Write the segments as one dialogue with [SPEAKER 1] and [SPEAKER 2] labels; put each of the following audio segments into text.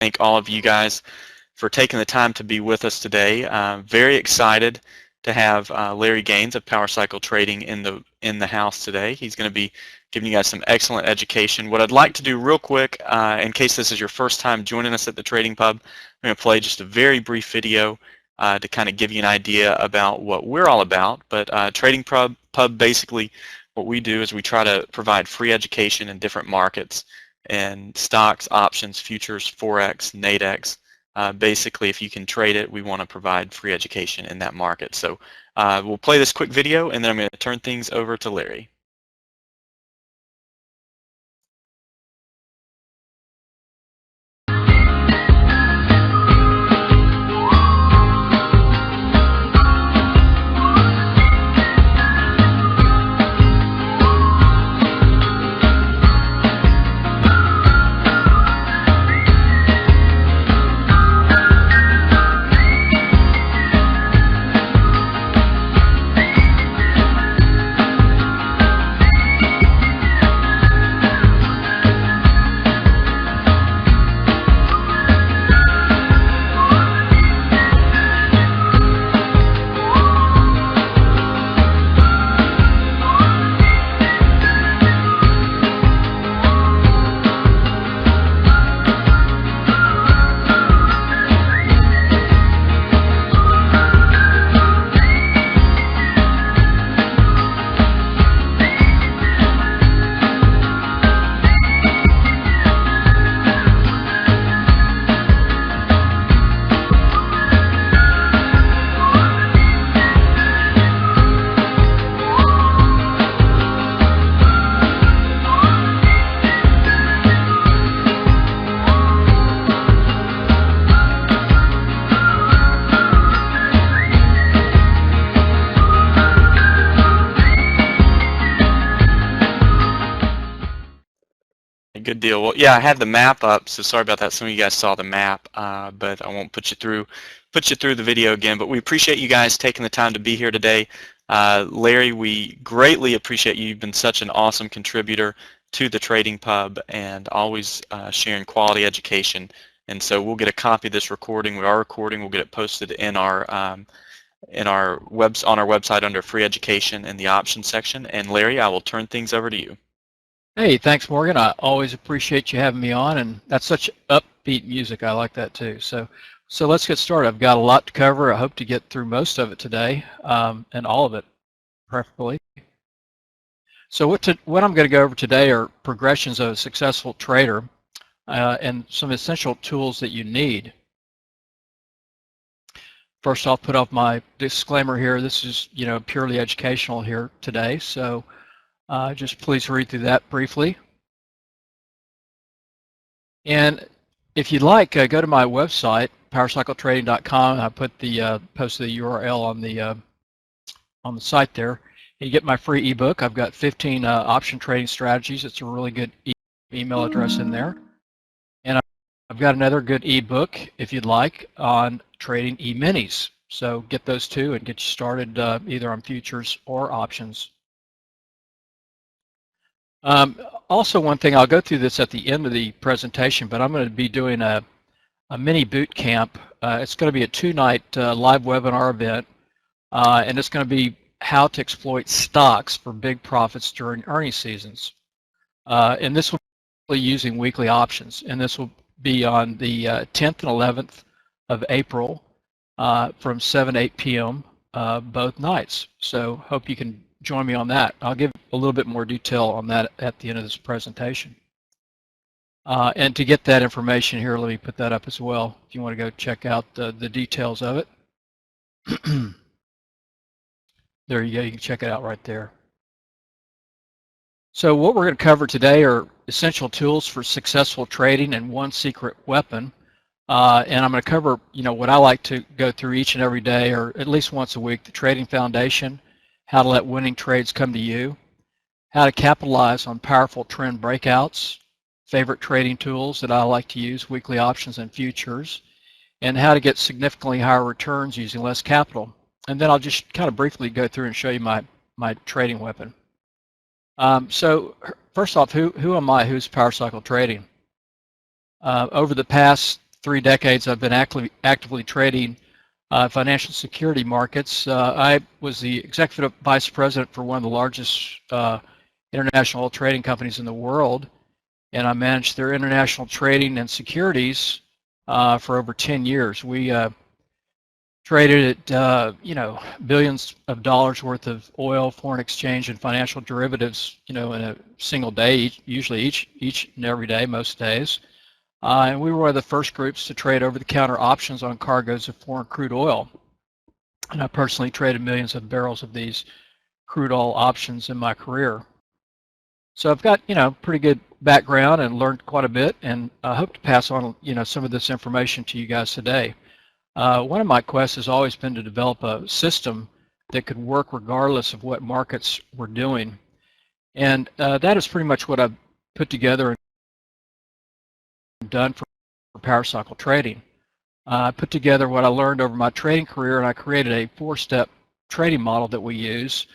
[SPEAKER 1] thank all of you guys for taking the time to be with us today. Very excited to have Larry Gaines of Power Cycle Trading in the house today. He's going to be giving you guys some excellent education. What I'd like to do real quick, in case this is your first time joining us at the Trading Pub, I'm going to play just a very brief video to kind of give you an idea about what we're all about. But Trading Pub basically, what we do is we try to provide free education in different markets, and stocks, options, futures, Forex, Nadex. Basically, if you can trade it, we want to provide free education in that market. So we'll play this quick video, and then I'm going to turn things over to Larry. Good deal. Well, yeah, I had the map up, so sorry about that. Some of you guys saw the map, but I won't put you through the video again. But we appreciate you guys taking the time to be here today. Larry, we greatly appreciate you. You've been such an awesome contributor to the Trading Pub and always sharing quality education. And so we'll get a copy of this recording. We are recording. We'll get it posted on our website under free education in the options section. And Larry, I will turn things over to you.
[SPEAKER 2] Hey, thanks, Morgan. I always appreciate you having me on, and that's such upbeat music. I like that too. So let's get started. I've got a lot to cover. I hope to get through most of it today, and all of it, preferably. So what I'm going to go over today are progressions of a successful trader, and some essential tools that you need. First, I'll put off my disclaimer here. This is, purely educational here today. So. Just please read through that briefly. And if you'd like, go to my website, powercycletrading.com. I put posted the URL on the site there. You get my free ebook. I've got 15 option trading strategies. It's a really good email address in there. And I've got another good ebook, if you'd like, on trading e-minis. So get those two and get you started either on futures or options. Also, one thing, I'll go through this at the end of the presentation, but I'm going to be doing a mini boot camp. It's going to be a 2-night live webinar event, and it's going to be how to exploit stocks for big profits during earnings seasons. And this will be using weekly options, and this will be on the 10th and 11th of April from 7 to 8 p.m. Both nights. So hope you can join me on that. I'll give a little bit more detail on that at the end of this presentation. And to get that information here, let me put that up as well if you want to go check out the details of it. There you go, you can check it out right there. So what we're going to cover today are essential tools for successful trading and one secret weapon. And I'm going to cover, what I like to go through each and every day, or at least once a week: the trading foundation, how to let winning trades come to you, how to capitalize on powerful trend breakouts, favorite trading tools that I like to use, weekly options and futures, and how to get significantly higher returns using less capital. And then I'll just kind of briefly go through and show you my trading weapon. So first off, who am I? Who's Power Cycle Trading? Over the past 3 decades I've been actively trading financial security markets. I was the executive vice president for one of the largest international oil trading companies in the world, and I managed their international trading and securities for over 10 years. We traded at billions of dollars worth of oil, foreign exchange, and financial derivatives, in a single day, usually each and every day, most days. And we were one of the first groups to trade over-the-counter options on cargoes of foreign crude oil. And I personally traded millions of barrels of these crude oil options in my career. So I've got, pretty good background and learned quite a bit, and I hope to pass on, some of this information to you guys today. One of my quests has always been to develop a system that could work regardless of what markets were doing. And that is pretty much what I've put together and done for power cycle trading. I put together what I learned over my trading career, and I created a 4-step trading model that we use.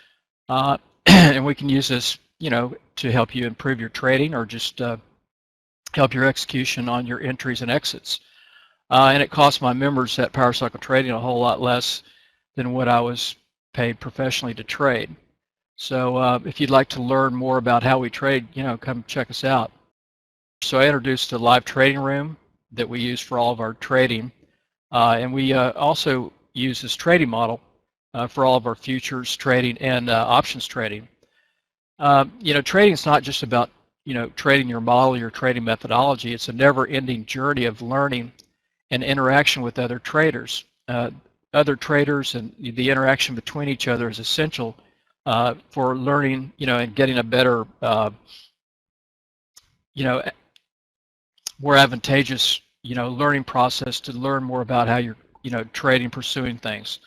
[SPEAKER 2] And we can use this, to help you improve your trading or just help your execution on your entries and exits. And it costs my members at Power Cycle Trading a whole lot less than what I was paid professionally to trade. So if you'd like to learn more about how we trade, come check us out. So I introduced a live trading room that we use for all of our trading. And we also use this trading model for all of our futures trading and options trading. Trading is not just about, trading your model, your trading methodology. It's a never-ending journey of learning and interaction with other traders. Other traders and the interaction between each other is essential for learning, and getting a better, more advantageous, learning process to learn more about how you're, trading, pursuing things.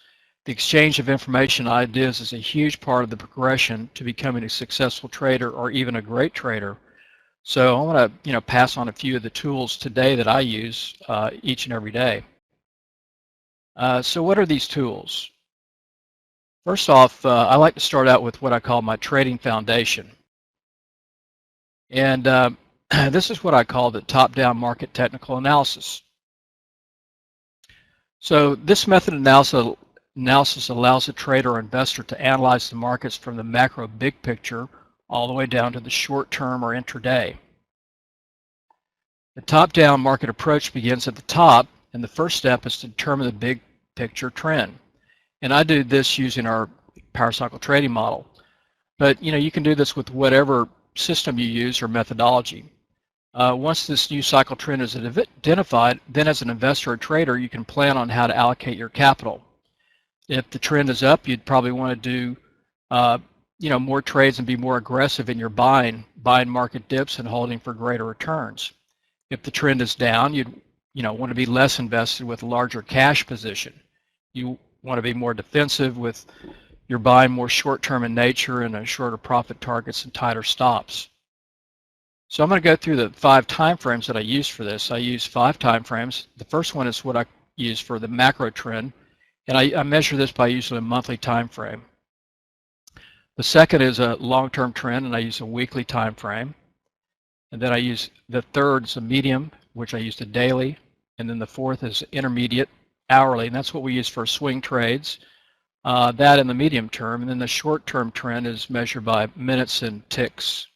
[SPEAKER 2] The exchange of information and ideas is a huge part of the progression to becoming a successful trader or even a great trader. So I want to, pass on a few of the tools today that I use each and every day. So what are these tools? First off, I like to start out with what I call my trading foundation. And this is what I call the top-down market technical analysis. So this method of analysis allows a trader or investor to analyze the markets from the macro big picture all the way down to the short term or intraday. The top-down market approach begins at the top, and the first step is to determine the big picture trend. And I do this using our power cycle trading model. But you can do this with whatever system you use or methodology. Once this new cycle trend is identified, then as an investor or trader, you can plan on how to allocate your capital. If the trend is up, you'd probably want to do more trades and be more aggressive in your buying market dips and holding for greater returns. If the trend is down, you'd want to be less invested with a larger cash position. You want to be more defensive with your buying more short-term in nature and a shorter profit targets and tighter stops. So I'm going to go through the 5 time frames that I use for this. I use 5 time frames. The first one is what I use for the macro trend, and I measure this by using a monthly time frame. The second is a long-term trend, and I use a weekly time frame. And then I use the third is a medium, which I use the daily, and then the fourth is intermediate, hourly, and that's what we use for swing trades. That in the medium term, and then the short-term trend is measured by minutes and ticks.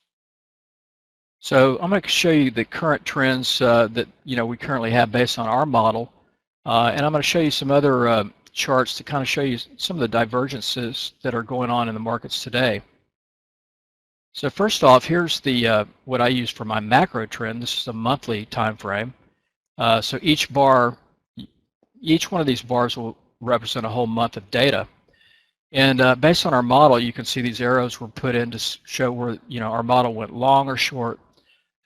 [SPEAKER 2] So I'm going to show you the current trends that we currently have based on our model, and I'm going to show you some other charts to kind of show you some of the divergences that are going on in the markets today. So first off, here's the what I use for my macro trend. This is a monthly time frame. So each one of these bars will represent a whole month of data. And based on our model, you can see these arrows were put in to show where our model went long or short.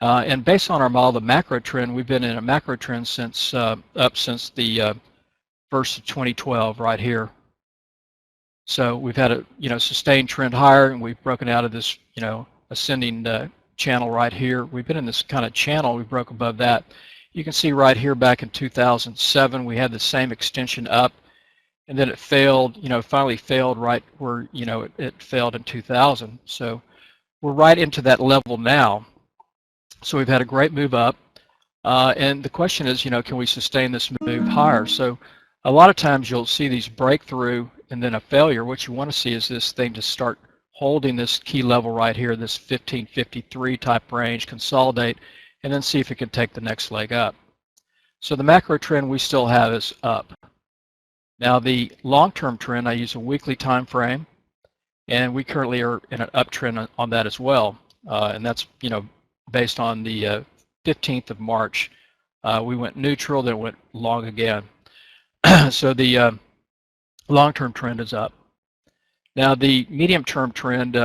[SPEAKER 2] And based on our model, the macro trend, we've been in a macro trend since up since the first of 2012, right here. So we've had a sustained trend higher, and we've broken out of this ascending channel right here. We've been in this kind of channel. We broke above that. You can see right here back in 2007, we had the same extension up, and then it failed. Finally failed right where it failed in 2000. So we're right into that level now. So we've had a great move up. And the question is, can we sustain this move higher? So a lot of times you'll see these breakthrough and then a failure. What you want to see is this thing to start holding this key level right here, this 1553 type range, consolidate, and then see if it can take the next leg up. So the macro trend we still have is up. Now the long-term trend, I use a weekly time frame, and we currently are in an uptrend on that as well. And that's based on the 15th of March. We went neutral, then went long again. So the long-term trend is up. Now the medium-term trend,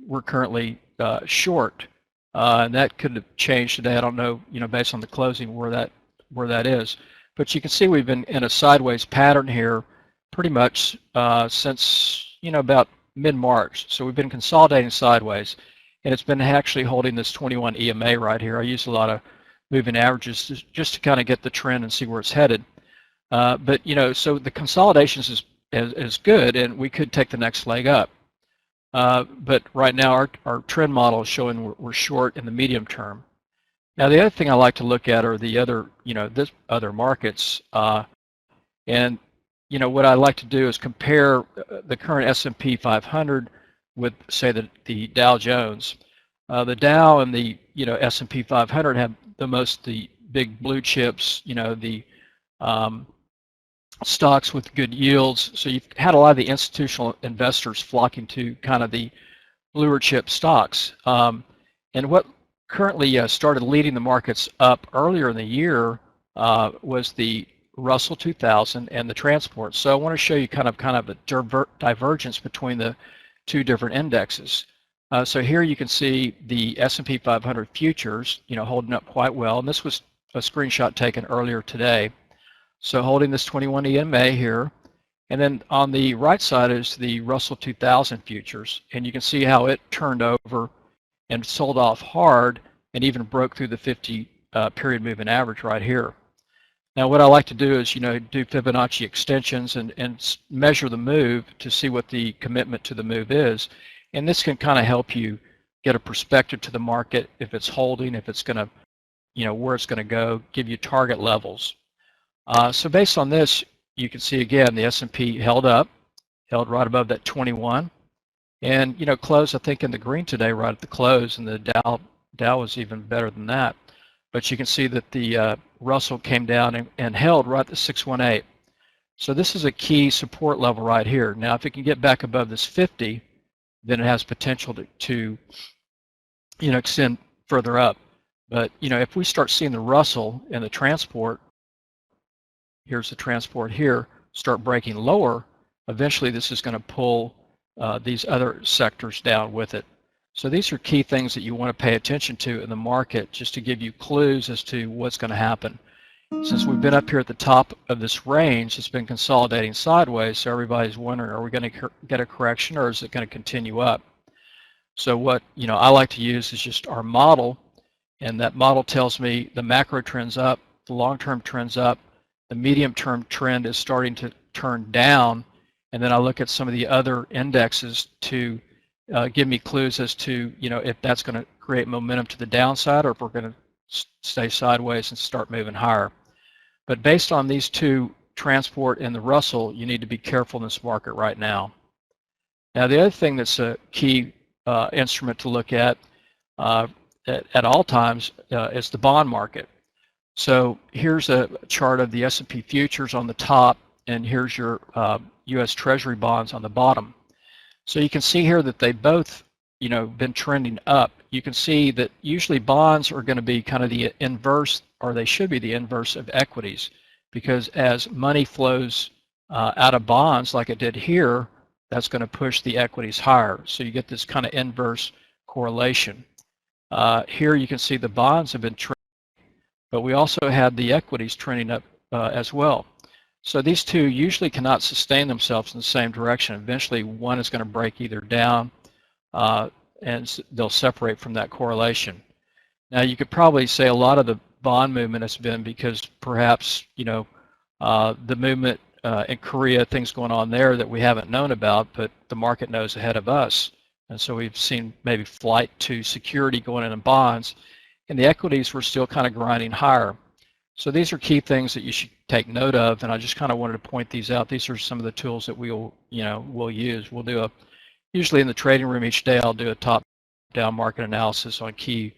[SPEAKER 2] we're currently short, and that could have changed today. I don't know, based on the closing where that is. But you can see we've been in a sideways pattern here pretty much since about mid-March. So we've been consolidating sideways, and it's been actually holding this 21 EMA right here. I use a lot of moving averages just to kind of get the trend and see where it's headed. But so the consolidations is good, and we could take the next leg up. But right now our trend model is showing we're short in the medium term. Now the other thing I like to look at are the other, this other markets, and what I like to do is compare the current S&P 500 with, say, the Dow Jones. The Dow and the S&P 500 have the big blue chips, the stocks with good yields. So you've had a lot of the institutional investors flocking to kind of the bluer chip stocks. And what currently started leading the markets up earlier in the year was the Russell 2000 and the transport. So I want to show you kind of a divergence between the two different indexes. So here you can see the S&P 500 futures, holding up quite well. And this was a screenshot taken earlier today. So holding this 21 EMA here. And then on the right side is the Russell 2000 futures. And you can see how it turned over and sold off hard and even broke through the 50 period moving average right here. Now what I like to do is do Fibonacci extensions and measure the move to see what the commitment to the move is, and this can kind of help you get a perspective to the market, if it's holding, if it's going to where it's going to go, give you target levels. So based on this, you can see again the S&P held right above that 21, and closed I think in the green today right at the close, and the Dow was even better than that. But you can see that the Russell came down and held right at the 618. So this is a key support level right here. Now if it can get back above this 50, then it has potential to extend further up. But if we start seeing the Russell and the transport, here's the transport here, start breaking lower, eventually this is going to pull these other sectors down with it. So these are key things that you want to pay attention to in the market, just to give you clues as to what's going to happen. Since we've been up here at the top of this range, it's been consolidating sideways, so everybody's wondering, are we going to get a correction, or is it going to continue up? So what I like to use is just our model, and that model tells me the macro trend's up, the long-term trend's up, the medium-term trend is starting to turn down, and then I look at some of the other indexes to give me clues as to if that's going to create momentum to the downside, or if we're going to stay sideways and start moving higher. But based on these two, transport and the Russell, you need to be careful in this market right now. Now the other thing that's a key instrument to look at all times is the bond market. So here's a chart of the S&P futures on the top, and here's your U.S. Treasury bonds on the bottom. So you can see here that they both, been trending up. You can see that usually bonds are going to be kind of the inverse, or they should be the inverse of equities, because as money flows out of bonds like it did here, that's going to push the equities higher. So you get this kind of inverse correlation. Here you can see the bonds have been trending, but we also had the equities trending up as well. So these two usually cannot sustain themselves in the same direction. Eventually one is going to break either down and they'll separate from that correlation. Now you could probably say a lot of the bond movement has been because perhaps the movement in Korea, things going on there that we haven't known about, but the market knows ahead of us. And so we've seen maybe flight to security going into bonds, and the equities were still kind of grinding higher. So these are key things that you should take note of, and I just kind of wanted to point these out. These are some of the tools that we'll use. We'll do usually in the trading room each day, I'll do a top-down market analysis on key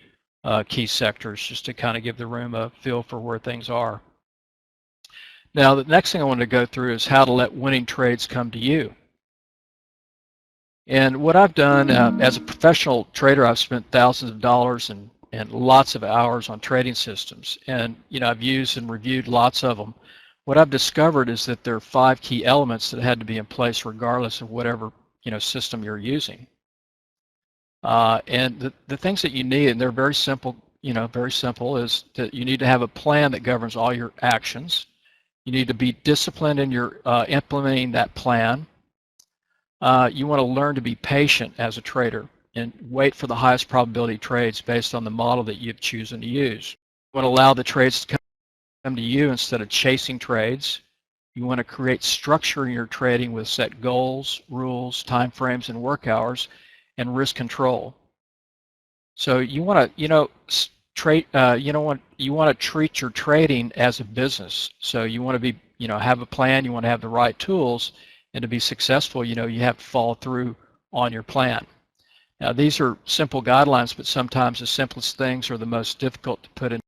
[SPEAKER 2] sectors just to kind of give the room a feel for where things are. Now, the next thing I wanted to go through is how to let winning trades come to you. And what I've done as a professional trader, I've spent thousands of dollars and lots of hours on trading systems, and I've used and reviewed lots of them. What I've discovered is that there are 5 key elements that had to be in place regardless of whatever system you're using. And the things that you need, and they're very simple, is that you need to have a plan that governs all your actions. You need to be disciplined in your implementing that plan. You want to learn to be patient as a trader and wait for the highest probability trades based on the model that you've chosen to use. You want to allow the trades to come to you instead of chasing trades. You want to create structure in your trading with set goals, rules, time frames, and work hours, and risk control. So you want to, you want to treat your trading as a business. So you want to be, have a plan. You want to have the right tools, and to be successful, you have to follow through on your plan. Now, these are simple guidelines, but sometimes the simplest things are the most difficult to put in.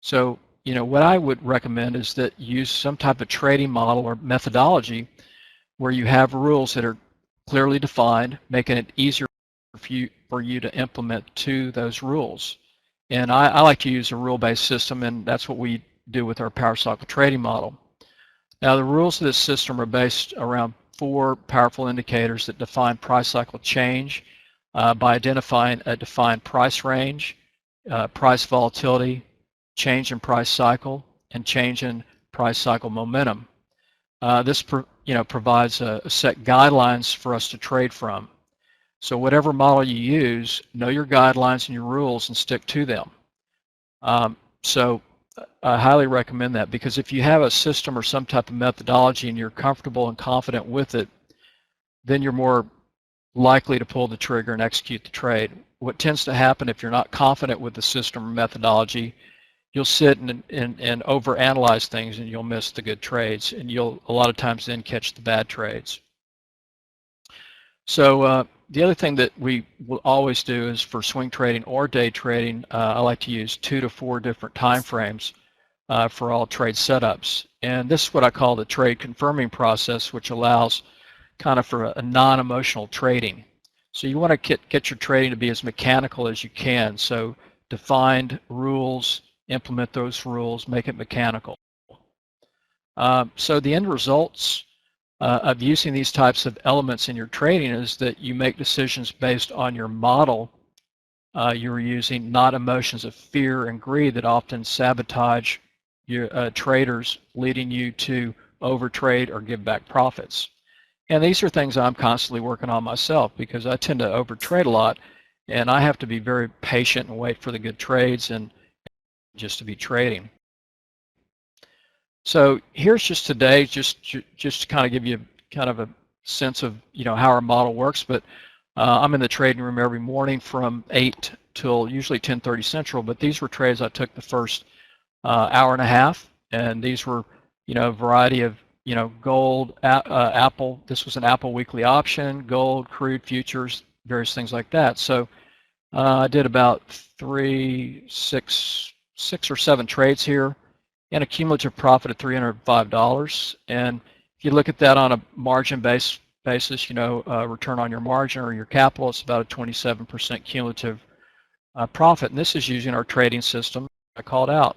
[SPEAKER 2] So, what I would recommend is that you use some type of trading model or methodology where you have rules that are clearly defined, making it easier for you to implement to those rules. And I like to use a rule-based system, and that's what we do with our power cycle trading model. Now, the rules of this system are based around 4 powerful indicators that define price cycle change by identifying a defined price range, price volatility, change in price cycle, and change in price cycle momentum. This provides a set guidelines for us to trade from. So whatever model you use, know your guidelines and your rules and stick to them. So I highly recommend that, because if you have a system or some type of methodology and you're comfortable and confident with it, then you're more likely to pull the trigger and execute the trade. What tends to happen if you're not confident with the system or methodology, you'll sit and overanalyze things, and you'll miss the good trades, and you'll a lot of times then catch the bad trades. So the other thing that we will always do is for swing trading or day trading, I like to use 2 to 4 different time frames for all trade setups. And this is what I call the trade confirming process, which allows kind of for a non-emotional trading. So you want to get your trading to be as mechanical as you can. So defined rules, implement those rules, make it mechanical. So the end results of using these types of elements in your trading is that you make decisions based on your model you're using, not emotions of fear and greed that often sabotage your traders, leading you to overtrade or give back profits. And these are things I'm constantly working on myself, because I tend to overtrade a lot, and I have to be very patient and wait for the good trades and just to be trading. So here's just today, just to kind of give you kind of a sense of how our model works. But I'm in the trading room every morning from 8 till usually 10:30 Central. But these were trades I took the first hour and a half, and these were a variety of gold, Apple. This was an Apple weekly option, gold, crude futures, various things like that. So I did about 6 or 7 trades here, and a cumulative profit of $305. And if you look at that on a margin basis, return on your margin or your capital, it's about a 27% cumulative profit. And this is using our trading system I called out.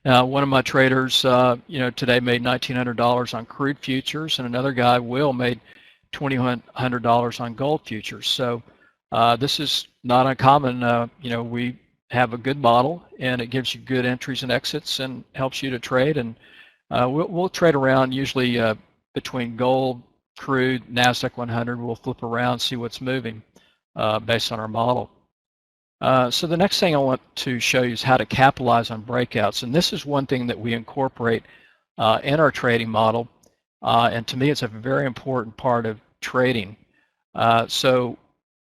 [SPEAKER 2] Now, one of my traders, today made $1,900 on crude futures, and another guy, Will, made $2,100 on gold futures. So this is not uncommon. We have a good model, and it gives you good entries and exits and helps you to trade. And we'll trade around usually between gold, crude, NASDAQ 100. We'll flip around, see what's moving based on our model. So the next thing I want to show you is how to capitalize on breakouts. And this is one thing that we incorporate in our trading model. And to me, it's a very important part of trading. So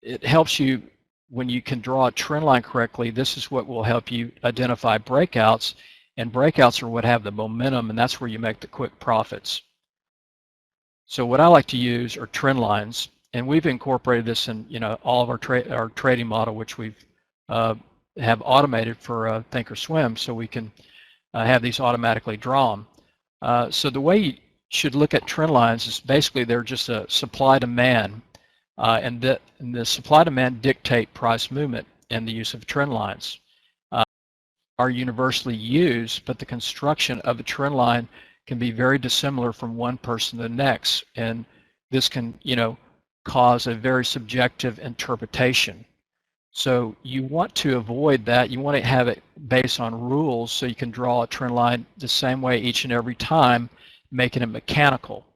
[SPEAKER 2] it helps you when you can draw a trend line correctly, this is what will help you identify breakouts, and breakouts are what have the momentum, and that's where you make the quick profits. So what I like to use are trend lines, and we've incorporated this in all of our trading model, which we've have automated for Thinkorswim, so we can have these automatically drawn. So the way you should look at trend lines is basically they're just a supply-demand, and the supply-demand dictate price movement and the use of trend lines. Are universally used, but the construction of a trend line can be very dissimilar from one person to the next, and this can cause a very subjective interpretation. So you want to avoid that. You want to have it based on rules so you can draw a trend line the same way each and every time, making it mechanical.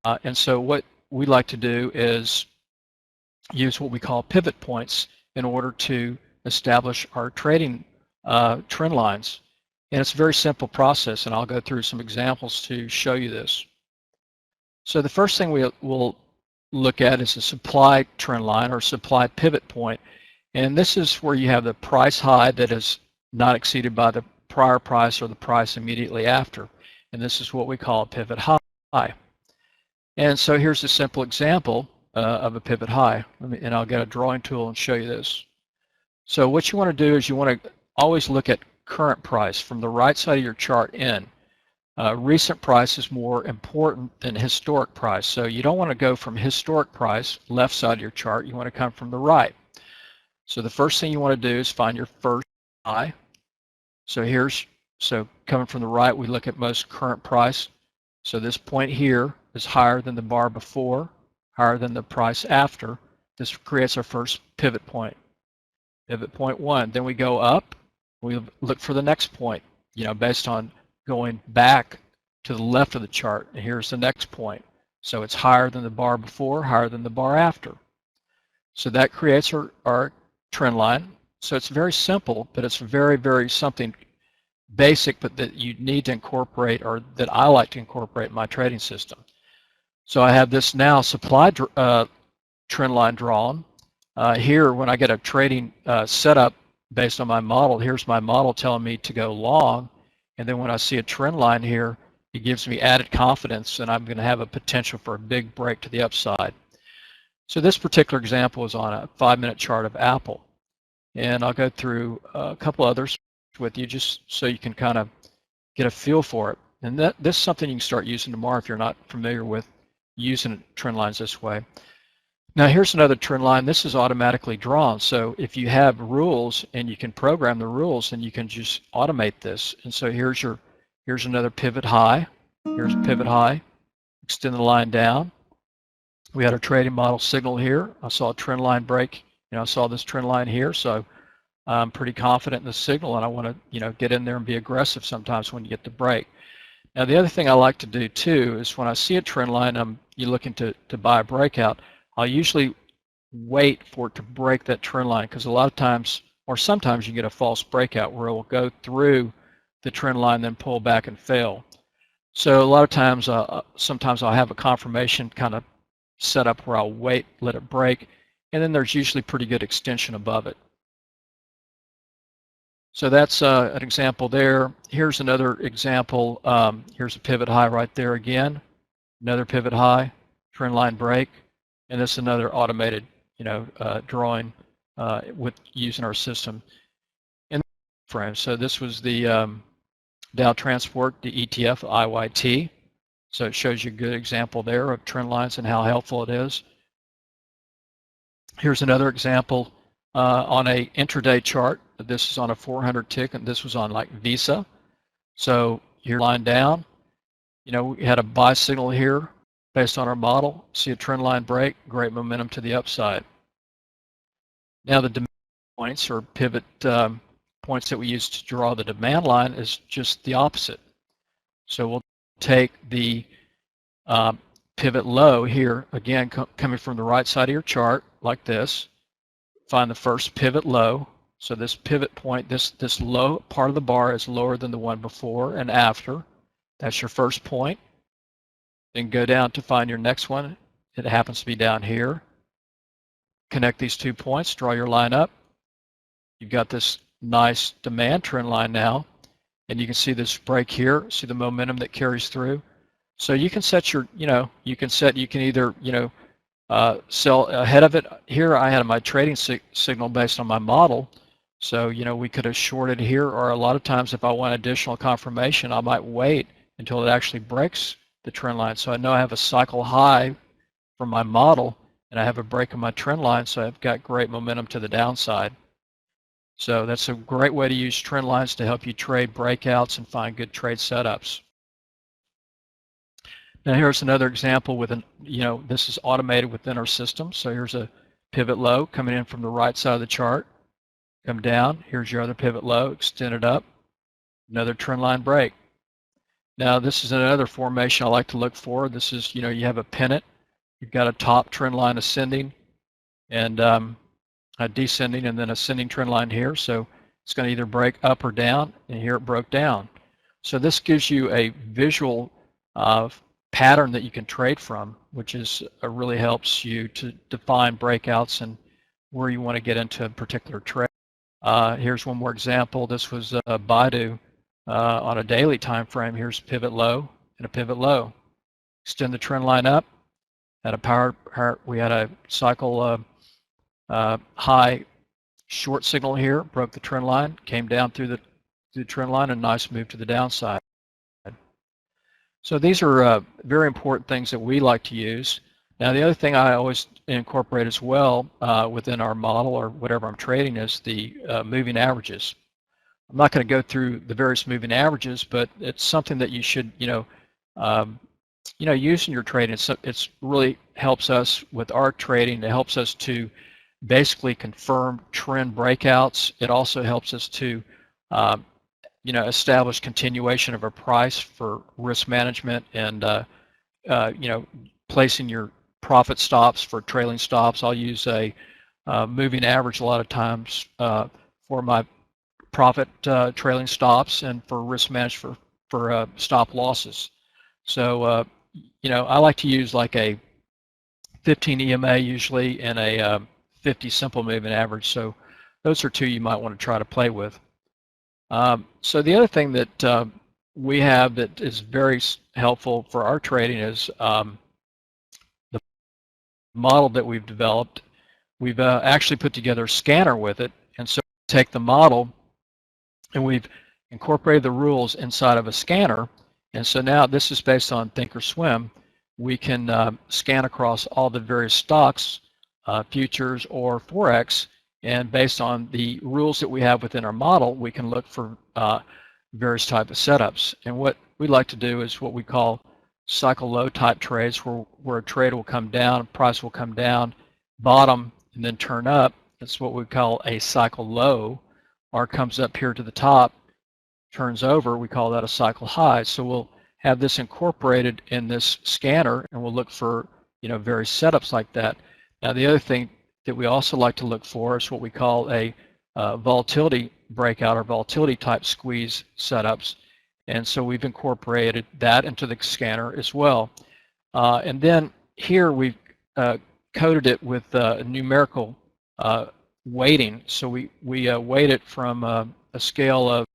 [SPEAKER 2] And so what we like to do is use what we call pivot points in order to establish our trading trend lines. And it's a very simple process, and I'll go through some examples to show you this. So the first thing we'll look at is a supply trend line or supply pivot point. And this is where you have the price high that is not exceeded by the prior price or the price immediately after. And this is what we call a pivot high. And so here's a simple example of a pivot high. And I'll get a drawing tool and show you this. So what you want to do is you want to always look at current price from the right side of your chart in. Recent price is more important than historic price. So you don't want to go from historic price, left side of your chart. You want to come from the right. So the first thing you want to do is find your first high. So coming from the right, we look at most current price. So this point here is higher than the bar before, higher than the price after. This creates our first pivot point. Pivot point 1. Then we go up. We look for the next point, based on going back to the left of the chart. And here's the next point. So it's higher than the bar before, higher than the bar after. So that creates our trend line. So it's very simple, but it's very, very something basic, but that you need to incorporate, or that I like to incorporate in my trading system. So I have this now supply trend line drawn. Here, when I get a trading setup based on my model, here's my model telling me to go long. And then when I see a trend line here, it gives me added confidence, and I'm going to have a potential for a big break to the upside. So this particular example is on a 5-minute chart of Apple. And I'll go through a couple others with you just so you can kind of get a feel for it. And this is something you can start using tomorrow if you're not familiar with using trend lines this way. Now here's another trend line. This is automatically drawn. So if you have rules and you can program the rules, then you can just automate this. And so here's another pivot high. Here's a pivot high. Extend the line down. We had our trading model signal here. I saw a trend line break. I saw this trend line here. So I'm pretty confident in the signal, and I want to get in there and be aggressive sometimes when you get the break. Now the other thing I like to do too is when I see a trend line, you're looking to buy a breakout, I'll usually wait for it to break that trend line, because a lot of times, or sometimes, you get a false breakout where it will go through the trend line, then pull back and fail. So a lot of times, sometimes I'll have a confirmation kind of set up where I'll wait, let it break, and then there's usually pretty good extension above it. So that's an example there. Here's another example. Here's a pivot high right there again. Another pivot high, trend line break. And this is another automated, drawing with using our system in the frame. So this was the Dow Transport, the ETF, IYT. So it shows you a good example there of trend lines and how helpful it is. Here's another example on a intraday chart. This is on a 400 tick, and this was on like Visa. So here, line down. We had a buy signal here. Based on our model, see a trend line break, great momentum to the upside. Now the demand points, or pivot points that we use to draw the demand line, is just the opposite. So we'll take the pivot low here, again coming from the right side of your chart like this, find the first pivot low. So this pivot point, this low part of the bar is lower than the one before and after. That's your first point. Then go down to find your next one. It happens to be down here. connect these 2 points, draw your line up. You've got this nice demand trend line now, and you can see this break here, see the momentum that carries through. So you can set your, you can either, sell ahead of it. Here I had my trading signal based on my model. So, we could have shorted here, or a lot of times if I want additional confirmation, I might wait until it actually breaks the trend line. So I know I have a cycle high from my model, and I have a break in my trend line, so I've got great momentum to the downside. So that's a great way to use trend lines to help you trade breakouts and find good trade setups. Now here's another example with this is automated within our system. So here's a pivot low coming in from the right side of the chart. Come down, here's your other pivot low, extend it up, another trend line break. Now this is another formation I like to look for. This is, you have a pennant, you've got a top trend line ascending and a descending and then ascending trend line here. So it's going to either break up or down, and here it broke down. So this gives you a visual pattern that you can trade from, which is really helps you to define breakouts and where you want to get into a particular trade. Here's one more example. This was Baidu on a daily time frame. Here's pivot low and a pivot low. Extend the trend line up. We had a cycle high short signal here. Broke the trend line. Came down through the trend line. A nice move to the downside. So these are very important things that we like to use. Now the other thing I always incorporate as well within our model or whatever I'm trading is the moving averages. I'm not going to go through the various moving averages, but it's something that you should use in your trading. It's really helps us with our trading. It helps us to basically confirm trend breakouts. It also helps us to establish continuation of a price for risk management and placing your profit stops for trailing stops. I'll use a moving average a lot of times for my profit trailing stops and for risk management for stop losses. So I like to use like a 15 EMA usually and a 50 simple moving average. So those are two you might want to try to play with. So the other thing that we have that is very helpful for our trading is the model that we've developed. We've actually put together a scanner with it, and so we take the model and we've incorporated the rules inside of a scanner, and so now this is based on Thinkorswim. We can scan across all the various stocks, futures or Forex, and based on the rules that we have within our model, we can look for various type of setups. And what we like to do is what we call cycle low type trades, where a trade will come down, price will come down, bottom, and then turn up. That's what we call a cycle low, or comes up here to the top, turns over, we call that a cycle high. So we'll have this incorporated in this scanner, and we'll look for various setups like that. Now the other thing that we also like to look for is what we call a volatility breakout or volatility type squeeze setups, and so we've incorporated that into the scanner as well. And then here we've coded it with numerical weighting. So we weight it from a scale of,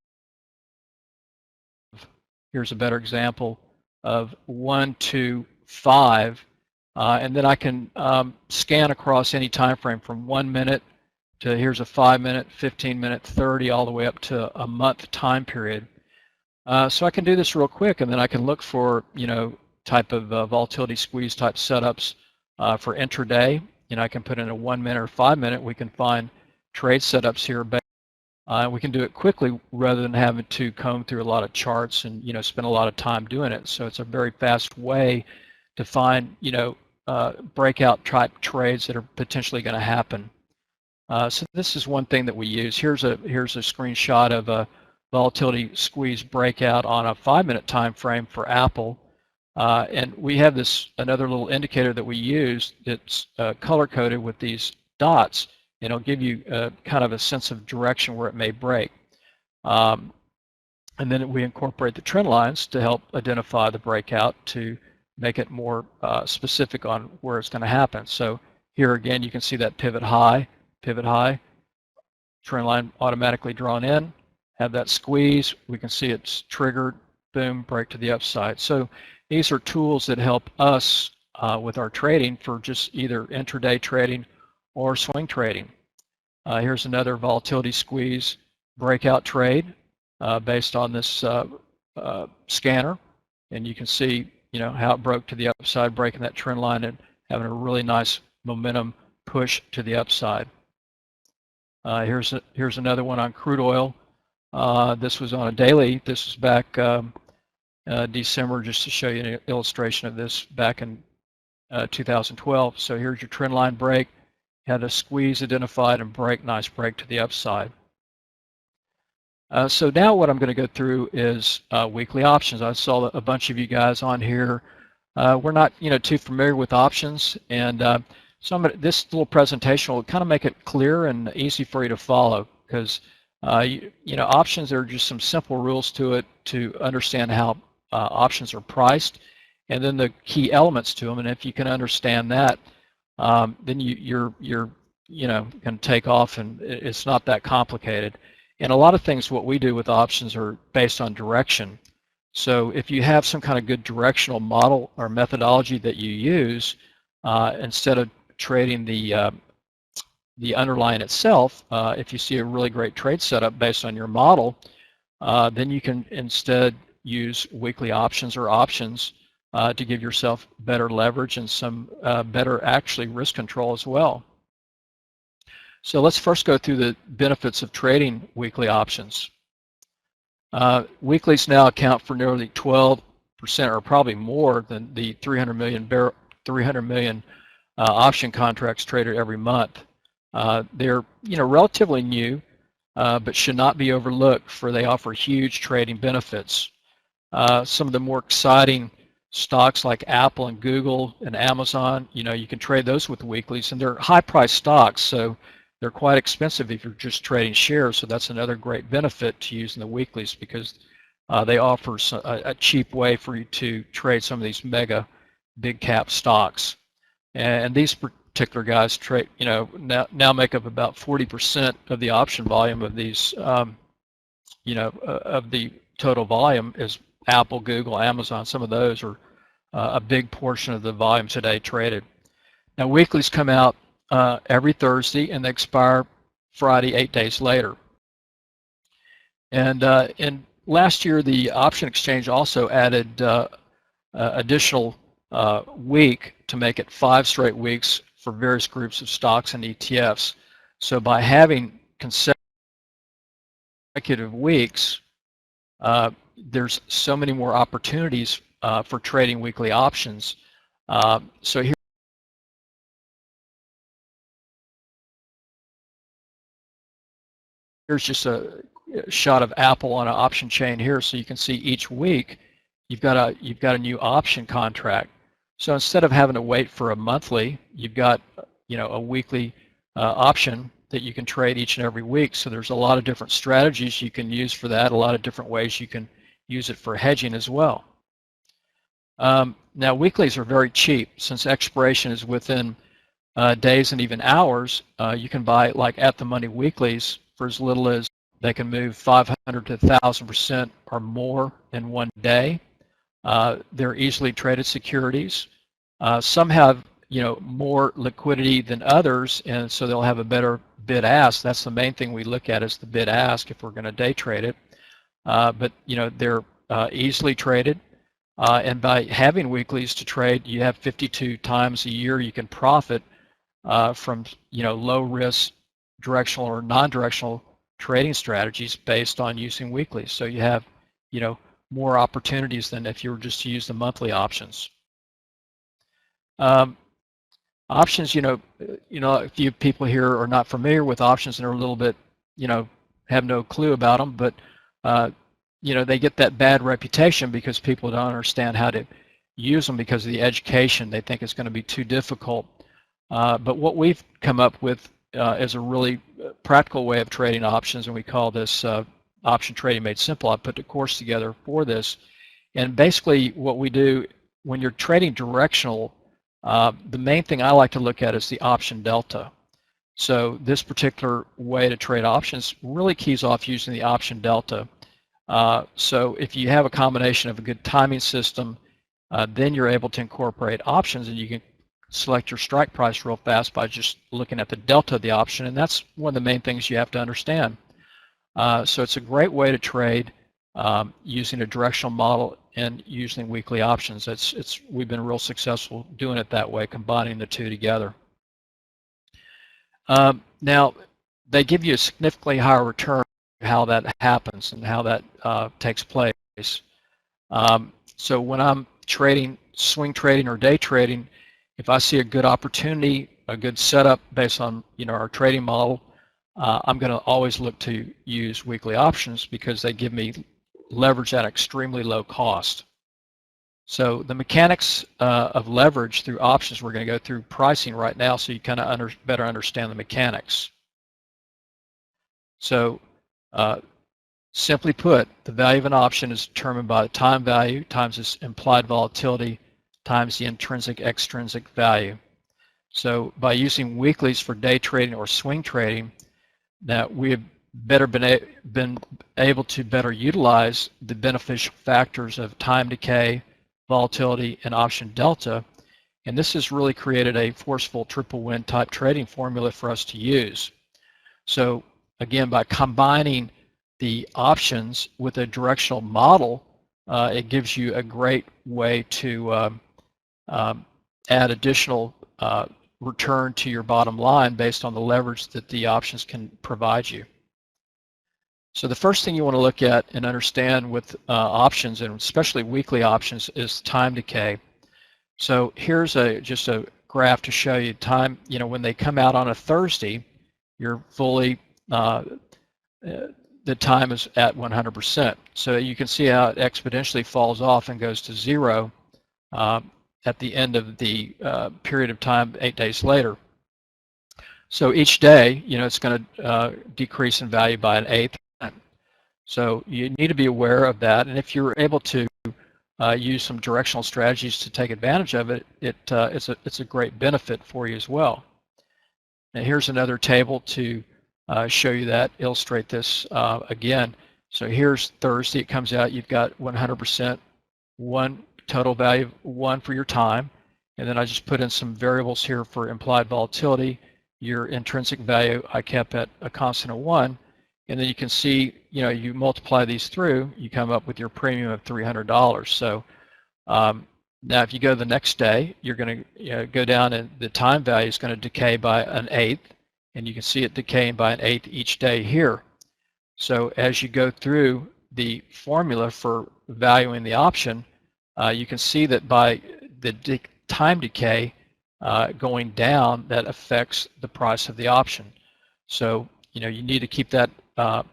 [SPEAKER 2] here's a better example, of 1 to 5. And then I can scan across any time frame from 1 minute to here's a 5 minute, 15 minute, 30, all the way up to a month time period. So I can do this real quick, and then I can look for type of volatility squeeze type setups for intraday. I can put in a 1 minute or 5 minute. We can find trade setups here. We can do it quickly rather than having to comb through a lot of charts and spend a lot of time doing it. So it's a very fast way to find breakout type trades that are potentially going to happen. So this is one thing that we use. Here's a screenshot of a volatility squeeze breakout on a 5 minute time frame for Apple, and we have another little indicator that we use that's color coded with these dots, and it'll give you kind of a sense of direction where it may break. And then we incorporate the trend lines to help identify the breakout to make it more specific on where it's going to happen. So Here again, you can see that pivot high, trend line automatically drawn in, have that squeeze. We can see it's triggered, boom, break to the upside. So these are tools that help us with our trading for just either intraday trading or swing trading. Here's another volatility squeeze breakout trade based on this scanner, and you can see how it broke to the upside, breaking that trend line and having a really nice momentum push to the upside. Here's another one on crude oil. This was on a daily. This was back December, just to show you an illustration of this back in 2012. So here's your trend line break. Had a squeeze identified and break, nice break to the upside. So now what I'm going to go through is weekly options. I saw a bunch of you guys on here. We're not too familiar with options, and so this little presentation will kind of make it clear and easy for you to follow, because options are just some simple rules to it to understand how options are priced, and then the key elements to them. And if you can understand that, then you're going to take off, and it's not that complicated. And a lot of things what we do with options are based on direction. So if you have some kind of good directional model or methodology that you use, instead of trading the underlying itself, if you see a really great trade setup based on your model, then you can instead use weekly options or options to give yourself better leverage and some better actually risk control as well. So let's first go through the benefits of trading weekly options. Weeklies now account for nearly 12% or probably more than the 300 million option contracts traded every month. They're relatively new, but should not be overlooked, for they offer huge trading benefits. Some of the more exciting stocks like Apple and Google and Amazon, you can trade those with weeklies, and they're high-priced stocks, so they're quite expensive if you're just trading shares. So that's another great benefit to using the weeklies, because they offer a cheap way for you to trade some of these mega big cap stocks. And these particular guys trade, now make up about 40% of the option volume of these, of the total volume is Apple, Google, Amazon. Some of those are a big portion of the volume today traded. Now weeklies come out every Thursday, and they expire Friday, 8 days later. And last year, the option exchange also added additional week to make it 5 straight weeks for various groups of stocks and ETFs. So by having consecutive weeks, there's so many more opportunities for trading weekly options. So here's just a shot of Apple on an option chain here, so you can see each week you've got a new option contract. So instead of having to wait for a monthly, you've got a weekly option that you can trade each and every week. So there's a lot of different strategies you can use for that, a lot of different ways you can use it for hedging as well. Now weeklies are very cheap. Since expiration is within days and even hours, you can buy like at the money weeklies for as little as, they can move 500 to 1,000% or more in one day. They're easily traded securities. Some have more liquidity than others, and so they'll have a better bid ask. That's the main thing we look at, is the bid ask if we're going to day trade it. But they're easily traded, and by having weeklies to trade, you have 52 times a year you can profit from low risk directional or non-directional trading strategies based on using weeklies. So you have more opportunities than if you were just to use the monthly options. Options, a few people here are not familiar with options and are a little bit, have no clue about them, but they get that bad reputation because people don't understand how to use them because of the education. They think it's going to be too difficult. But what we've come up with is a really practical way of trading options, and we call this Option Trading Made Simple. I put the course together for this, and basically what we do when you're trading directional The main thing I like to look at is the option delta. So this particular way to trade options really keys off using the option delta. So if you have a combination of a good timing system, then you're able to incorporate options, and you can select your strike price real fast by just looking at the delta of the option, and that's one of the main things you have to understand. So it's a great way to trade using a directional model and using weekly options. We've been real successful doing it that way, combining the two together. Now, they give you a significantly higher return how that happens and how that takes place. So when I'm trading, swing trading or day trading, if I see a good opportunity, a good setup based on our trading model, I'm going to always look to use weekly options because they give me leverage at extremely low cost. So the mechanics of leverage through options, we're going to go through pricing right now so you kind of better understand the mechanics. So simply put, the value of an option is determined by the time value times its implied volatility times the intrinsic extrinsic value. So by using weeklies for day trading or swing trading, that we have been able to better utilize the beneficial factors of time decay, volatility, and option delta, and this has really created a forceful triple win type trading formula for us to use. So again, by combining the options with a directional model, it gives you a great way to add additional return to your bottom line based on the leverage that the options can provide you. So the first thing you want to look at and understand with options, and especially weekly options, is time decay. So here's just a graph to show you time. When they come out on a Thursday, you're fully the time is at 100%. So you can see how it exponentially falls off and goes to zero at the end of the period of time 8 days later. So each day, it's going to decrease in value by 1/8. So you need to be aware of that, and if you're able to use some directional strategies to take advantage of it, it's a great benefit for you as well. Now here's another table to show you that, illustrate this again. So here's Thursday, it comes out, you've got 100%, one total value of 1 for your time, and then I just put in some variables here for implied volatility. Your intrinsic value I kept at a constant of 1, and then you can see, you multiply these through, you come up with your premium of $300. So now if you go the next day, you're going to go down, and the time value is going to decay by 1/8, and you can see it decaying by 1/8 each day here. So as you go through the formula for valuing the option, you can see that by the time decay going down, that affects the price of the option. So you need to keep that in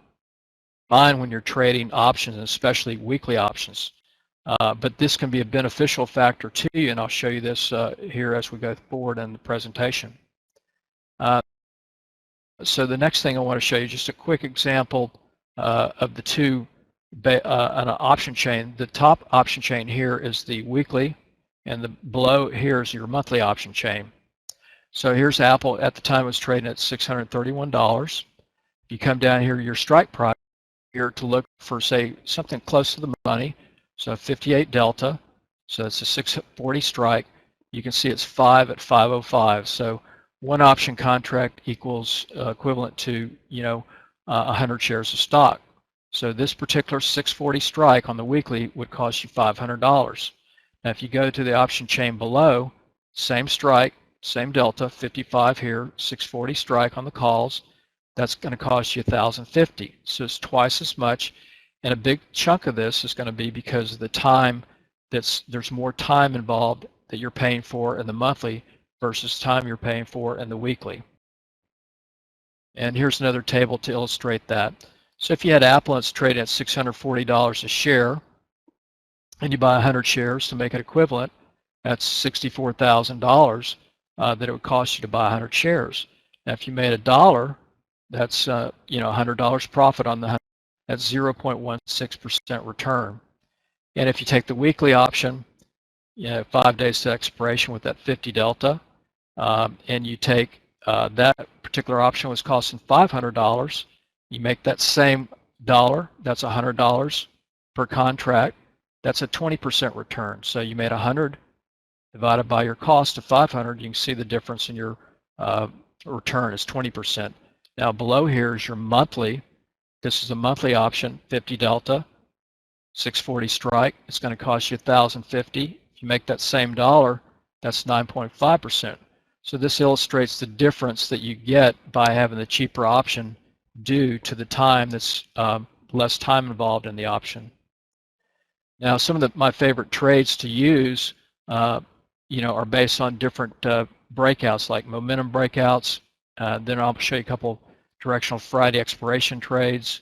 [SPEAKER 2] mind when you're trading options, and especially weekly options. But this can be a beneficial factor to you, and I'll show you this here as we go forward in the presentation. So the next thing I want to show you, just a quick example of the two on an option chain. The top option chain here is the weekly, and the below here is your monthly option chain. So here's Apple. At the time it was trading at $631. You come down here, your strike price here to look for, say, something close to the money. So 58 delta. So it's a 640 strike. You can see it's 5 at 505. So one option contract equals equivalent to 100 shares of stock. So this particular 640 strike on the weekly would cost you $500. Now if you go to the option chain below, same strike, same delta, 55 here, 640 strike on the calls, that's going to cost you $1,050. So it's twice as much, and a big chunk of this is going to be because of the time there's more time involved that you're paying for in the monthly versus time you're paying for in the weekly. And here's another table to illustrate that. So if you had Apple and it's trading at $640 a share, and you buy 100 shares to make it equivalent, that's $64,000 that it would cost you to buy 100 shares. Now if you made $1, that's $100 profit on the 100. That's 0.16% return. And if you take the weekly option, 5 days to expiration with that 50 delta, and you take that particular option was costing $500. You make that same dollar, that's $100 per contract. That's a 20% return. So you made 100 divided by your cost of 500. You can see the difference in your return is 20%. Now below here is your monthly. This is a monthly option, 50 delta, 640 strike. It's going to cost you $1,050. If you make that same dollar, that's 9.5%. So this illustrates the difference that you get by having the cheaper option due to the time that's less time involved in the option. Now, some of my favorite trades to use, are based on different breakouts, like momentum breakouts. Then I'll show you a couple directional Friday expiration trades.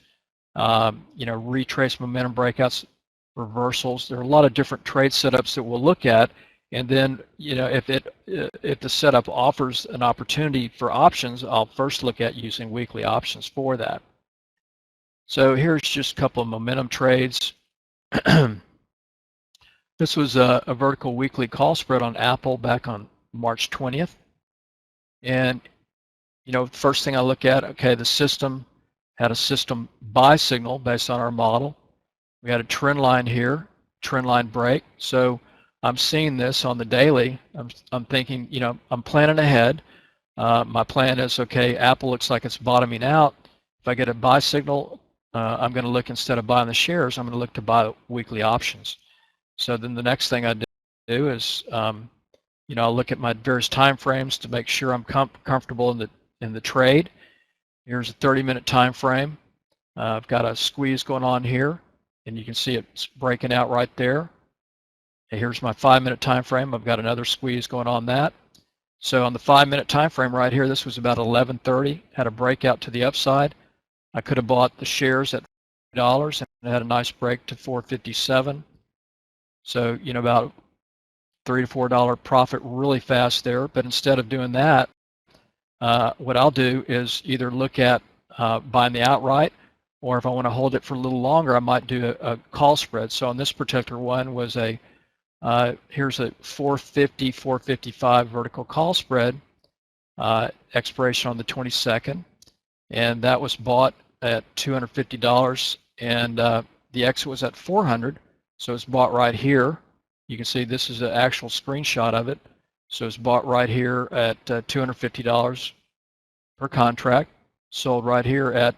[SPEAKER 2] Retrace momentum breakouts, reversals. There are a lot of different trade setups that we'll look at. And then, if the setup offers an opportunity for options, I'll first look at using weekly options for that. So here's just a couple of momentum trades. This was a vertical weekly call spread on Apple back on March 20th. And, the first thing I look at, okay, the system had a system buy signal based on our model. We had a trend line here, trend line break. So I'm seeing this on the daily. I'm thinking, I'm planning ahead. My plan is, okay, Apple looks like it's bottoming out. If I get a buy signal, I'm going to look, instead of buying the shares, I'm going to look to buy weekly options. So then the next thing I do is, I'll look at my various time frames to make sure I'm comfortable in the trade. Here's a 30-minute time frame. I've got a squeeze going on here, and you can see it's breaking out right there. And here's my 5-minute time frame. I've got another squeeze going on that. So on the 5-minute time frame right here, this was about 11:30. Had a breakout to the upside. I could have bought the shares at $3 and had a nice break to $4.57. So, about $3 to $4 profit really fast there. But instead of doing that, what I'll do is either look at buying the outright, or if I want to hold it for a little longer, I might do a call spread. So on this particular one was here's a 450, 455 vertical call spread, expiration on the 22nd. And that was bought at $250, and the exit was at $400. So it's bought right here. You can see this is an actual screenshot of it. So it's bought right here at $250 per contract, sold right here at,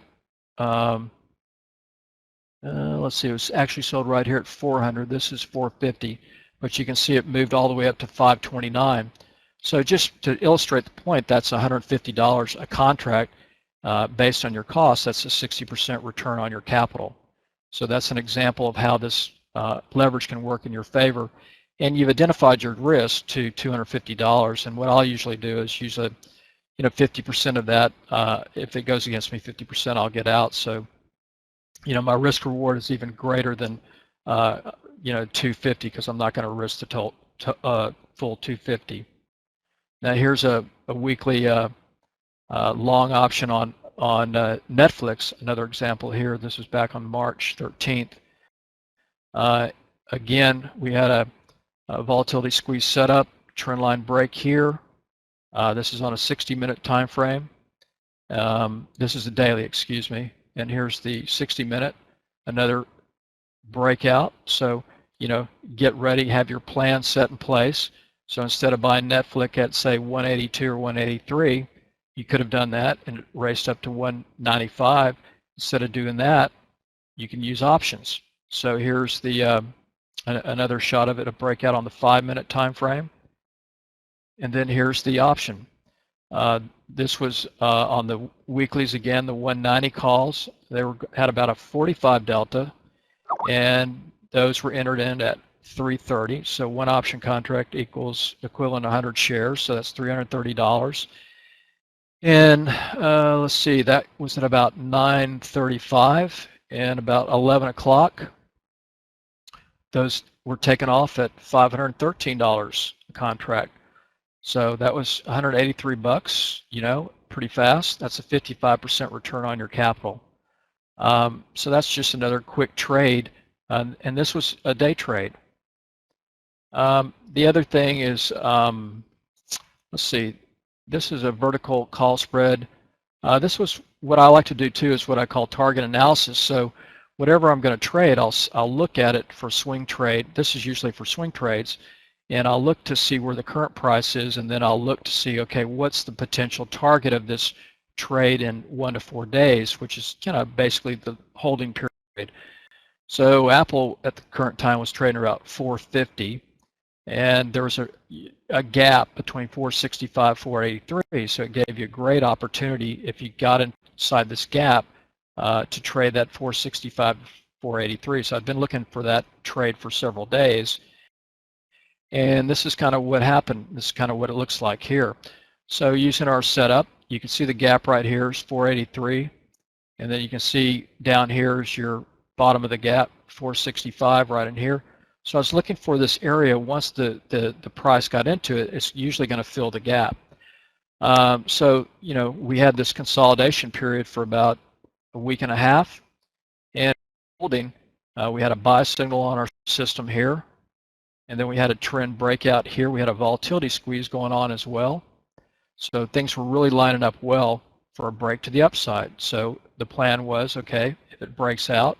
[SPEAKER 2] let's see, it was actually sold right here at $400. This is $450, but you can see it moved all the way up to $529. So just to illustrate the point, that's $150 a contract based on your cost. That's a 60% return on your capital. So that's an example of how this leverage can work in your favor. And you've identified your risk to $250. And what I'll usually do is use 50% of that. If it goes against me 50%, I'll get out. So, my risk reward is even greater than, $250, because I'm not going to risk the full $250. Now here's a weekly long option on Netflix. Another example here. This was back on March 13th. Again, we had a volatility squeeze setup, trend line break here. This is on a 60-minute time frame. This is a daily, excuse me. And here's the 60-minute, another breakout. So, get ready, have your plan set in place. So instead of buying Netflix at, say, 182 or 183, you could have done that and it raced up to 195. Instead of doing that, you can use options. So here's the another shot of it, a breakout on the 5-minute time frame. And then here's the option. This was on the weeklies again, the 190 calls. They had about a 45 delta, and those were entered in at 330. So one option contract equals equivalent 100 shares, so that's $330. And let's see, that was at about 9:35, and about 11 o'clock, those were taken off at $513 a contract. So that was 183 bucks, pretty fast. That's a 55% return on your capital. So that's just another quick trade, and this was a day trade. The other thing is, let's see, this is a vertical call spread. This was what I like to do too, is what I call target analysis. So whatever I'm going to trade, I'll look at it for swing trade. This is usually for swing trades, and I'll look to see where the current price is, and then I'll look to see, okay, what's the potential target of this trade in 1 to 4 days, which is basically the holding period. So Apple at the current time was trading around 450, and there was a gap between 465, 483. So it gave you a great opportunity if you got inside this gap to trade that 465 to 483. So I've been looking for that trade for several days, and this is kind of what happened. This is kind of what it looks like here. So using our setup, you can see the gap right here is 483, and then you can see down here is your bottom of the gap, 465 right in here. So I was looking for this area. Once the price got into it, it's usually going to fill the gap. So we had this consolidation period for about a week and a half, and holding, we had a buy signal on our system here, and then we had a trend breakout here. We had a volatility squeeze going on as well. So things were really lining up well for a break to the upside. So the plan was, okay, if it breaks out,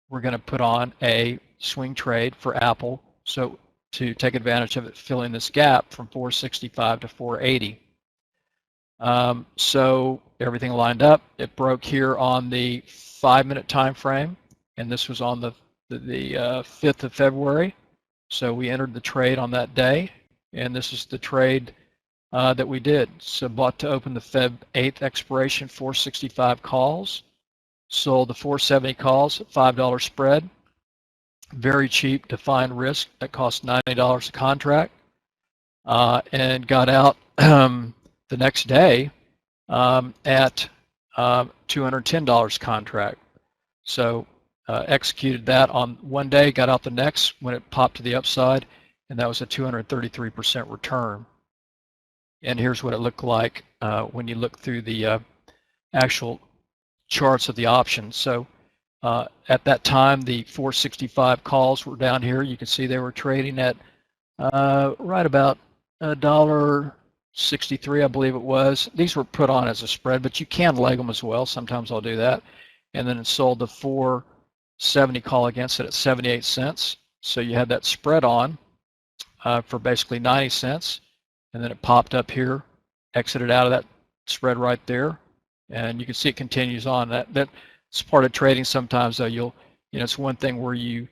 [SPEAKER 2] we're going to put on a swing trade for Apple, so to take advantage of it filling this gap from 465 to 480. So everything lined up. It broke here on the 5-minute time frame, and this was on the 5th of February. So we entered the trade on that day, and this is the trade that we did. So bought to open the Feb 8th expiration 465 calls, sold the 470 calls at $5 spread. Very cheap defined risk that cost $90 a contract, and got out the next day at $210 contract. So executed that on one day, got out the next when it popped to the upside, and that was a 233% return. And here's what it looked like when you look through the actual charts of the options. So at that time, the 465 calls were down here. You can see they were trading at right about $1.63, I believe it was. These were put on as a spread, but you can leg them as well. Sometimes I'll do that. And then it sold the 470 call against it at 78 cents. So you had that spread on for basically 90 cents. And then it popped up here, exited out of that spread right there. And you can see it continues on. That's part of trading sometimes, though. It's one thing where you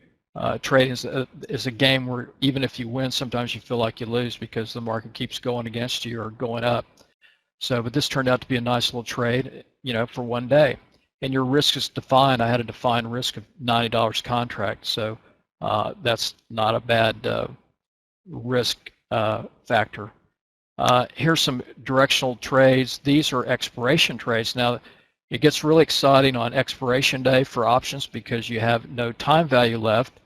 [SPEAKER 2] trading is a game where even if you win, sometimes you feel like you lose because the market keeps going against you or going up. So, but this turned out to be a nice little trade, for one day. And your risk is defined. I had a defined risk of $90 contract, so that's not a bad risk factor. Here's some directional trades. These are expiration trades. Now, it gets really exciting on expiration day for options because you have no time value left,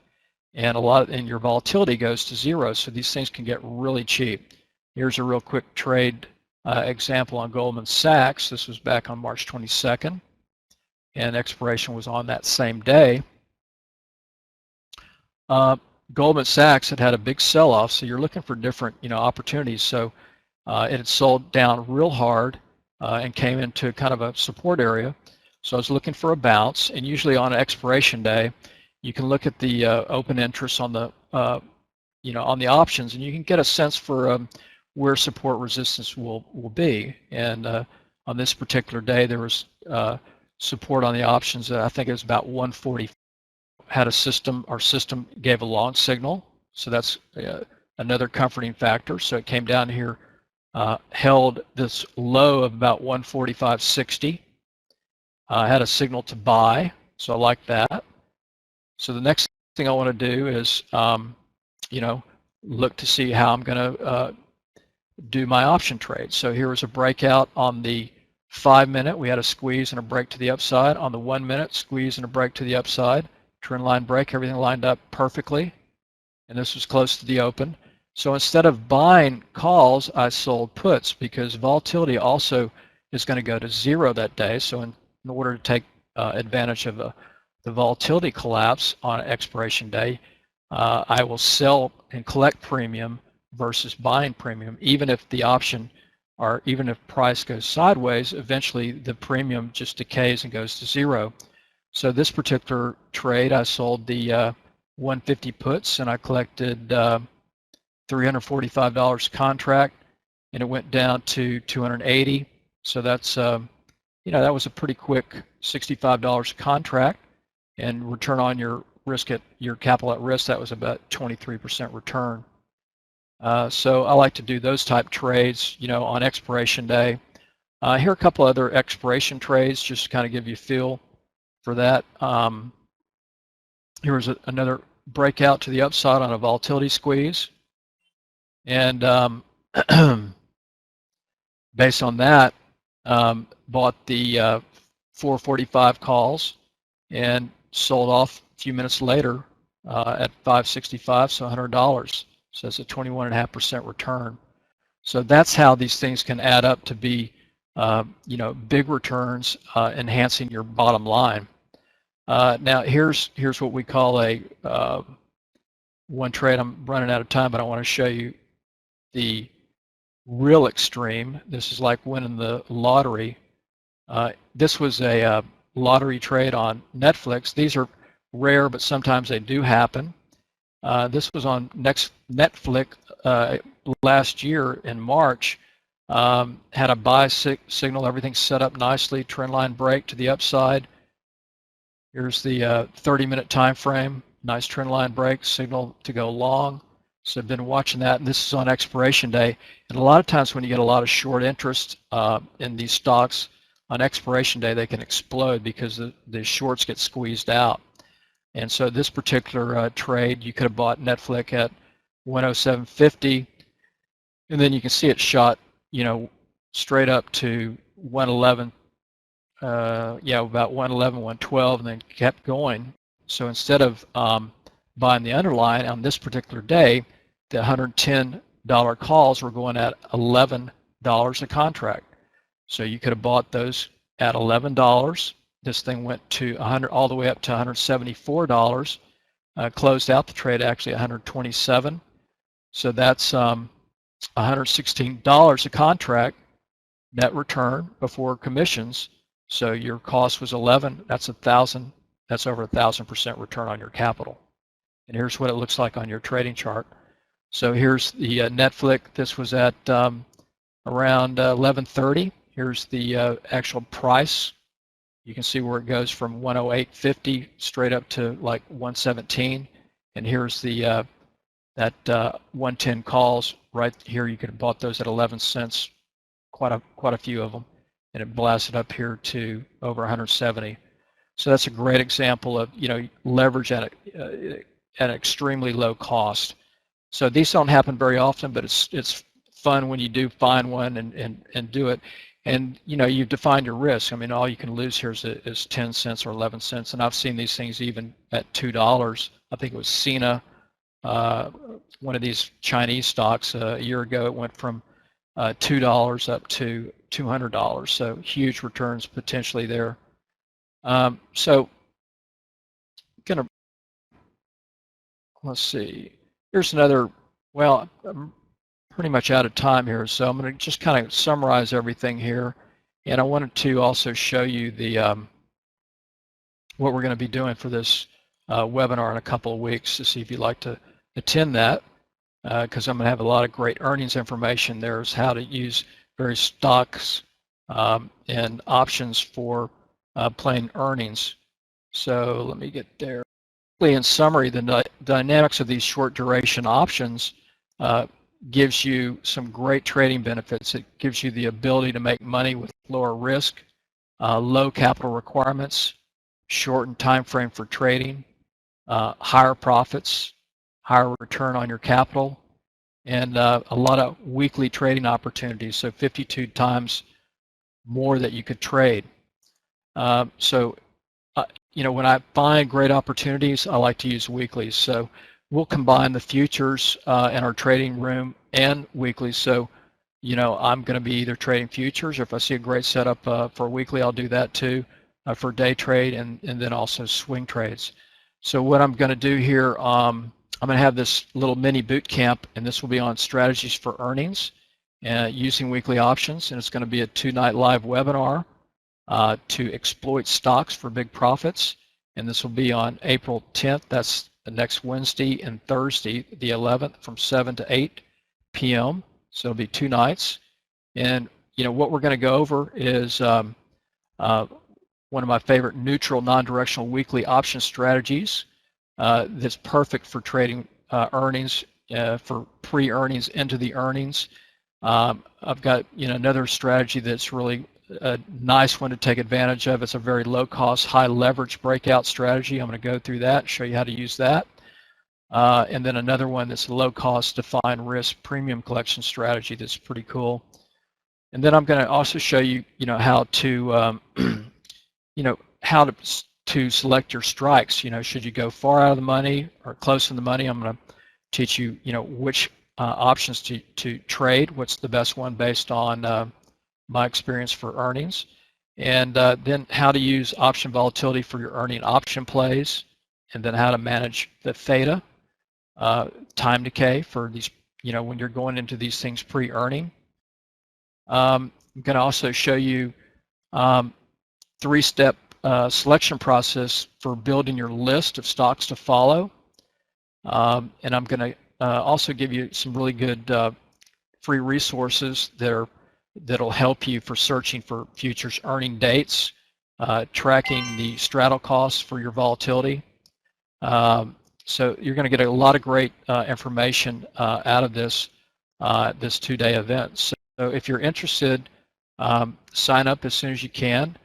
[SPEAKER 2] and your volatility goes to zero. So these things can get really cheap. Here's a real quick trade example on Goldman Sachs. This was back on March 22nd, and expiration was on that same day. Goldman Sachs had a big sell-off, so you're looking for different opportunities. So it had sold down real hard and came into kind of a support area. So I was looking for a bounce, and usually on an expiration day, you can look at the open interest on the on the options, and you can get a sense for where support resistance will be. And on this particular day, there was support on the options that I think it was about 140. Had our system gave a long signal, so that's another comforting factor. So it came down here, held this low of about 145.60. Had a signal to buy, so I like that. So the next thing I want to do is, look to see how I'm going to do my option trade. So here was a breakout on the 5-minute. We had a squeeze and a break to the upside. On the 1-minute, squeeze and a break to the upside. Trend line break, everything lined up perfectly. And this was close to the open. So instead of buying calls, I sold puts because volatility also is going to go to zero that day. So in order to take advantage of the volatility collapse on expiration day, I will sell and collect premium versus buying premium, even if the option or even if price goes sideways, eventually the premium just decays and goes to zero. So this particular trade, I sold the 150 puts and I collected $345 contract, and it went down to 280. So that's that was a pretty quick $65 contract, and return on your capital at risk, that was about 23% return. So I like to do those type trades, on expiration day. Here are a couple other expiration trades, just to kind of give you a feel for that. Here's another breakout to the upside on a volatility squeeze, and based on that, bought the 445 calls and sold off a few minutes later at 565, so $100. So it's a 21.5% return. So that's how these things can add up to be, big returns, enhancing your bottom line. Now here's what we call a one trade. I'm running out of time, but I want to show you the real extreme. This is like winning the lottery. This was a lottery trade on Netflix. These are rare, but sometimes they do happen. This was on Netflix last year in March. Had a buy signal, everything set up nicely, trend line break to the upside. Here's the 30-minute time frame, nice trend line break, signal to go long. So I've been watching that, and this is on expiration day. And a lot of times when you get a lot of short interest in these stocks, on expiration day they can explode because the shorts get squeezed out. And so this particular trade, you could have bought Netflix at 107.50, and then you can see it shot, straight up to 111. About 111, 112, and then kept going. So instead of buying the underlying on this particular day, the $110 calls were going at $11 a contract. So you could have bought those at $11. This thing went to 100 all the way up to $174. Closed out the trade actually at 127. So that's $116 a contract net return before commissions. So your cost was 11. That's 1,000. That's over 1,000% return on your capital. And here's what it looks like on your trading chart. So here's the Netflix. This was at around 11:30. Here's the actual price. You can see where it goes from 108.50 straight up to like 117. And here's the that 110 calls right here. You could have bought those at 11 cents. Quite a few of them. And it blasted up here to over 170. So that's a great example of leverage at an extremely low cost. So these don't happen very often, but it's fun when you do find one and do it. And you've defined your risk. I mean, all you can lose here is 10 cents or 11 cents. And I've seen these things even at $2. I think it was Sina, one of these Chinese stocks. A year ago, it went from $2 up to $200. So huge returns potentially there. So let's see. Here's another. Well, I'm pretty much out of time here, so I'm going to just kind of summarize everything here. And I wanted to also show you the what we're going to be doing for this webinar in a couple of weeks to see if you'd like to attend that, because I'm going to have a lot of great earnings information. There's how to use various stocks and options for playing earnings. So let me get there. In summary, the dynamics of these short duration options gives you some great trading benefits. It gives you the ability to make money with lower risk, low capital requirements, shortened time frame for trading, higher profits, higher return on your capital, and a lot of weekly trading opportunities. So 52 times more that you could trade. When I find great opportunities, I like to use weeklies. So we'll combine the futures in our trading room and weeklies. So, I'm going to be either trading futures, or if I see a great setup for a weekly, I'll do that too for day trade and then also swing trades. So what I'm going to do here I'm going to have this little mini boot camp, and this will be on strategies for earnings using weekly options, and it's going to be a 2-night live webinar to exploit stocks for big profits, and this will be on April 10th. That's the next Wednesday and Thursday, the 11th, from 7 to 8 p.m. So it'll be 2 nights, and what we're going to go over is one of my favorite neutral non-directional weekly option strategies that's perfect for trading earnings, for pre-earnings into the earnings. I've got another strategy that's really a nice one to take advantage of. It's a very low-cost, high-leverage breakout strategy. I'm going to go through that and show you how to use that. And then another one that's a low-cost, defined risk premium collection strategy that's pretty cool. And then I'm going to also show you, how to, how to select your strikes. Should you go far out of the money or close in the money? I'm going to teach you, which options to trade. What's the best one based on my experience for earnings, and then how to use option volatility for your earning option plays, and then how to manage the theta, time decay for these, when you're going into these things pre-earning. I'm going to also show you 3-step selection process for building your list of stocks to follow, and I'm going to also give you some really good free resources that'll help you for searching for futures earning dates, tracking the straddle costs for your volatility. So you're going to get a lot of great information out of this 2-day event. So if you're interested, sign up as soon as you can.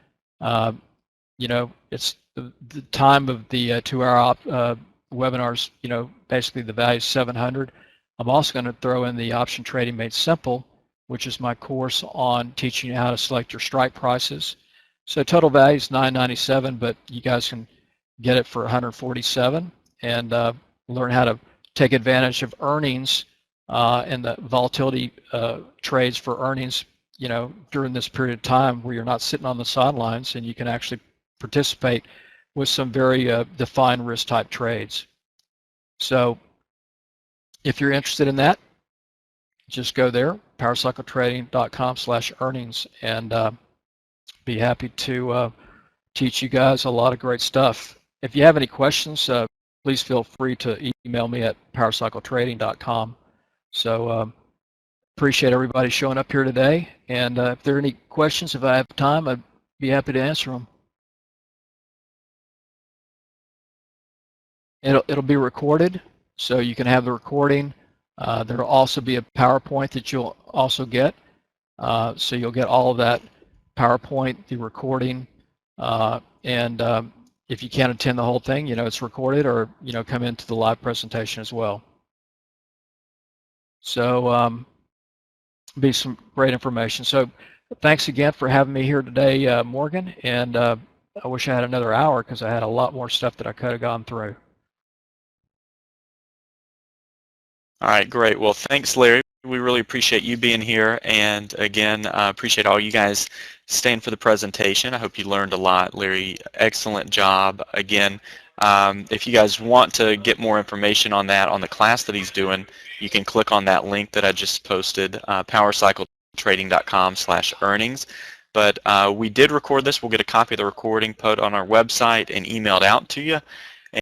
[SPEAKER 2] It's the time of the 2-hour webinars, basically the value is $700. I'm also going to throw in the Option Trading Made Simple, which is my course on teaching you how to select your strike prices. So total value is $997, but you guys can get it for $147 and learn how to take advantage of earnings and the volatility trades for earnings, during this period of time where you're not sitting on the sidelines, and you can actually participate with some very defined risk type trades. So if you're interested in that, just go there, powercycletrading.com/earnings, and be happy to teach you guys a lot of great stuff. If you have any questions, please feel free to email me at powercycletrading.com. So appreciate everybody showing up here today, and if there are any questions, if I have time, I'd be happy to answer them. It'll be recorded, so you can have the recording. There'll also be a PowerPoint that you'll also get. So you'll get all of that PowerPoint, the recording, and if you can't attend the whole thing, it's recorded, or, come into the live presentation as well. So be some great information. So thanks again for having me here today, Morgan, and I wish I had another hour because I had a lot more stuff that I could have gone through.
[SPEAKER 1] All right, great. Well, thanks, Larry. We really appreciate you being here, and again, appreciate all you guys staying for the presentation. I hope you learned a lot. Larry, excellent job. Again, if you guys want to get more information on that, on the class that he's doing, you can click on that link that I just posted, powercycletrading.com/earnings. But we did record this. We'll get a copy of the recording put on our website and emailed out to you.